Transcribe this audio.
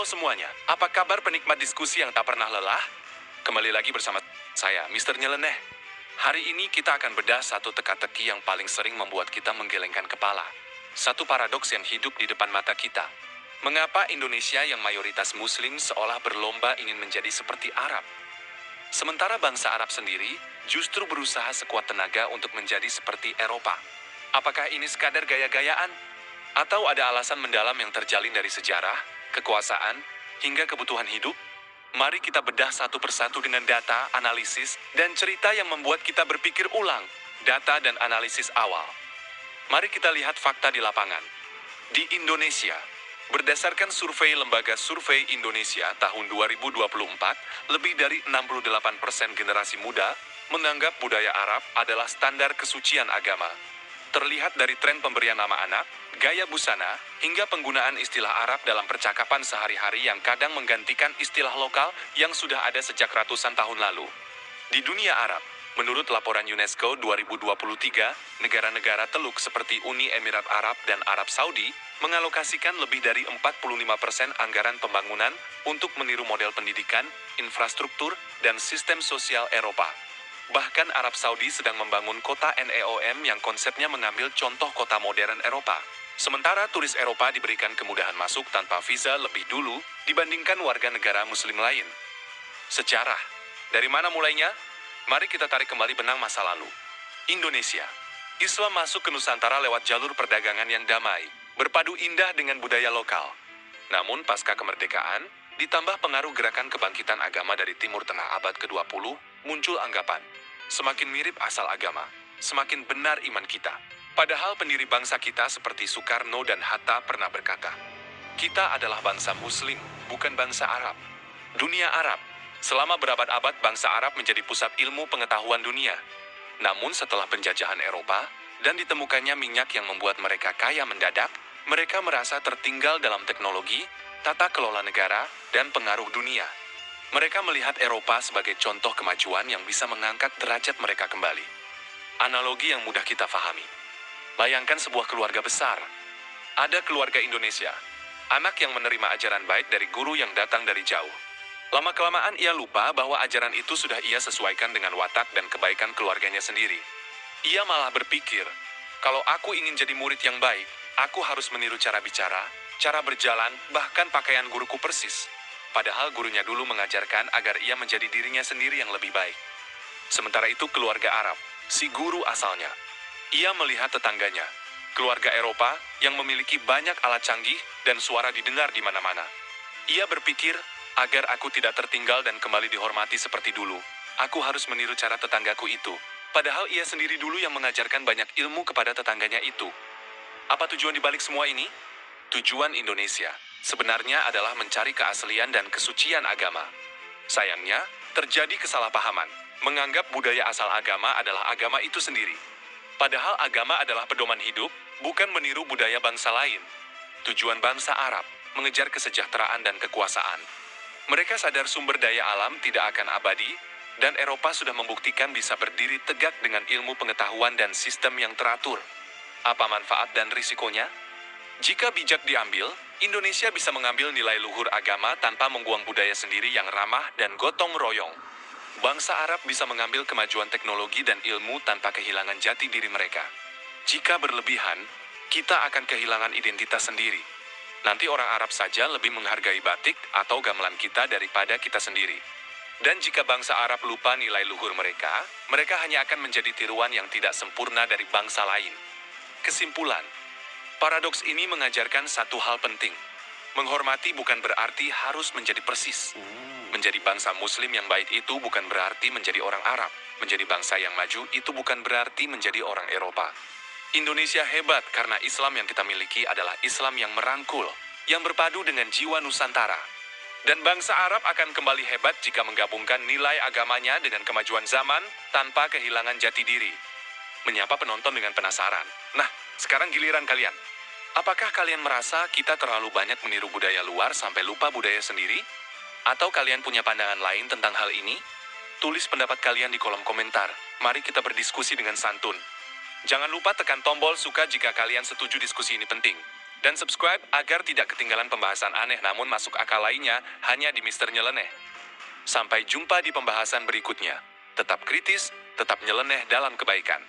Halo semuanya, apa kabar penikmat diskusi yang tak pernah lelah? Kembali lagi bersama saya, Mister Nyeleneh. Hari ini kita akan bedah satu teka-teki yang paling sering membuat kita menggelengkan kepala. Satu paradoks yang hidup di depan mata kita. Mengapa Indonesia yang mayoritas muslim seolah berlomba ingin menjadi seperti Arab? Sementara bangsa Arab sendiri justru berusaha sekuat tenaga untuk menjadi seperti Eropa. Apakah ini sekadar gaya-gayaan? Atau ada alasan mendalam yang terjalin dari sejarah, kekuasaan, hingga kebutuhan hidup? Mari kita bedah satu persatu dengan data, analisis, dan cerita yang membuat kita berpikir ulang. Data dan analisis awal. Mari kita lihat fakta di lapangan. Di Indonesia, berdasarkan survei Lembaga Survei Indonesia tahun 2024, lebih dari 68% generasi muda menganggap budaya Arab adalah standar kesucian agama. Terlihat dari tren pemberian nama anak, gaya busana, hingga penggunaan istilah Arab dalam percakapan sehari-hari yang kadang menggantikan istilah lokal yang sudah ada sejak ratusan tahun lalu. Di dunia Arab, menurut laporan UNESCO 2023, negara-negara Teluk seperti Uni Emirat Arab dan Arab Saudi mengalokasikan lebih dari 45% anggaran pembangunan untuk meniru model pendidikan, infrastruktur, dan sistem sosial Eropa. Bahkan Arab Saudi sedang membangun kota NEOM yang konsepnya mengambil contoh kota modern Eropa. Sementara turis Eropa diberikan kemudahan masuk tanpa visa lebih dulu dibandingkan warga negara muslim lain. Sejarah. Dari mana mulainya? Mari kita tarik kembali benang masa lalu. Indonesia. Islam masuk ke Nusantara lewat jalur perdagangan yang damai, berpadu indah dengan budaya lokal. Namun pasca kemerdekaan, ditambah pengaruh gerakan kebangkitan agama dari Timur Tengah abad ke-20, muncul anggapan, semakin mirip asal agama, semakin benar iman kita. Padahal pendiri bangsa kita seperti Soekarno dan Hatta pernah berkata, kita adalah bangsa Muslim, bukan bangsa Arab. Dunia Arab. Selama berabad-abad bangsa Arab menjadi pusat ilmu pengetahuan dunia. Namun setelah penjajahan Eropa, dan ditemukannya minyak yang membuat mereka kaya mendadak, mereka merasa tertinggal dalam teknologi, tata kelola negara, dan pengaruh dunia. Mereka melihat Eropa sebagai contoh kemajuan yang bisa mengangkat derajat mereka kembali. Analogi yang mudah kita fahami. Bayangkan sebuah keluarga besar. Ada keluarga Indonesia, anak yang menerima ajaran baik dari guru yang datang dari jauh. Lama-kelamaan ia lupa bahwa ajaran itu sudah ia sesuaikan dengan watak dan kebaikan keluarganya sendiri. Ia malah berpikir, kalau aku ingin jadi murid yang baik, aku harus meniru cara bicara, cara berjalan, bahkan pakaian guruku persis. Padahal gurunya dulu mengajarkan agar ia menjadi dirinya sendiri yang lebih baik. Sementara itu keluarga Arab, si guru asalnya. Ia melihat tetangganya, keluarga Eropa yang memiliki banyak alat canggih dan suara didengar di mana-mana. Ia berpikir, agar aku tidak tertinggal dan kembali dihormati seperti dulu, aku harus meniru cara tetanggaku itu. Padahal ia sendiri dulu yang mengajarkan banyak ilmu kepada tetangganya itu. Apa tujuan dibalik semua ini? Tujuan Indonesia sebenarnya adalah mencari keaslian dan kesucian agama. Sayangnya, terjadi kesalahpahaman, menganggap budaya asal agama adalah agama itu sendiri. Padahal agama adalah pedoman hidup, bukan meniru budaya bangsa lain. Tujuan bangsa Arab, mengejar kesejahteraan dan kekuasaan. Mereka sadar sumber daya alam tidak akan abadi, dan Eropa sudah membuktikan bisa berdiri tegak dengan ilmu pengetahuan dan sistem yang teratur. Apa manfaat dan risikonya? Jika bijak diambil, Indonesia bisa mengambil nilai luhur agama tanpa membuang budaya sendiri yang ramah dan gotong royong. Bangsa Arab bisa mengambil kemajuan teknologi dan ilmu tanpa kehilangan jati diri mereka. Jika berlebihan, kita akan kehilangan identitas sendiri. Nanti orang Arab saja lebih menghargai batik atau gamelan kita daripada kita sendiri. Dan jika bangsa Arab lupa nilai luhur mereka, mereka hanya akan menjadi tiruan yang tidak sempurna dari bangsa lain. Kesimpulan, paradoks ini mengajarkan satu hal penting. Menghormati bukan berarti harus menjadi persis. Menjadi bangsa Muslim yang baik itu bukan berarti menjadi orang Arab. Menjadi bangsa yang maju itu bukan berarti menjadi orang Eropa. Indonesia hebat karena Islam yang kita miliki adalah Islam yang merangkul, yang berpadu dengan jiwa Nusantara. Dan bangsa Arab akan kembali hebat jika menggabungkan nilai agamanya dengan kemajuan zaman tanpa kehilangan jati diri. Menyapa penonton dengan penasaran. Nah, sekarang giliran kalian. Apakah kalian merasa kita terlalu banyak meniru budaya luar sampai lupa budaya sendiri? Atau kalian punya pandangan lain tentang hal ini? Tulis pendapat kalian di kolom komentar. Mari kita berdiskusi dengan santun. Jangan lupa tekan tombol suka jika kalian setuju diskusi ini penting. Dan subscribe agar tidak ketinggalan pembahasan aneh namun masuk akal lainnya hanya di Mister Nyeleneh. Sampai jumpa di pembahasan berikutnya. Tetap kritis, tetap nyeleneh dalam kebaikan.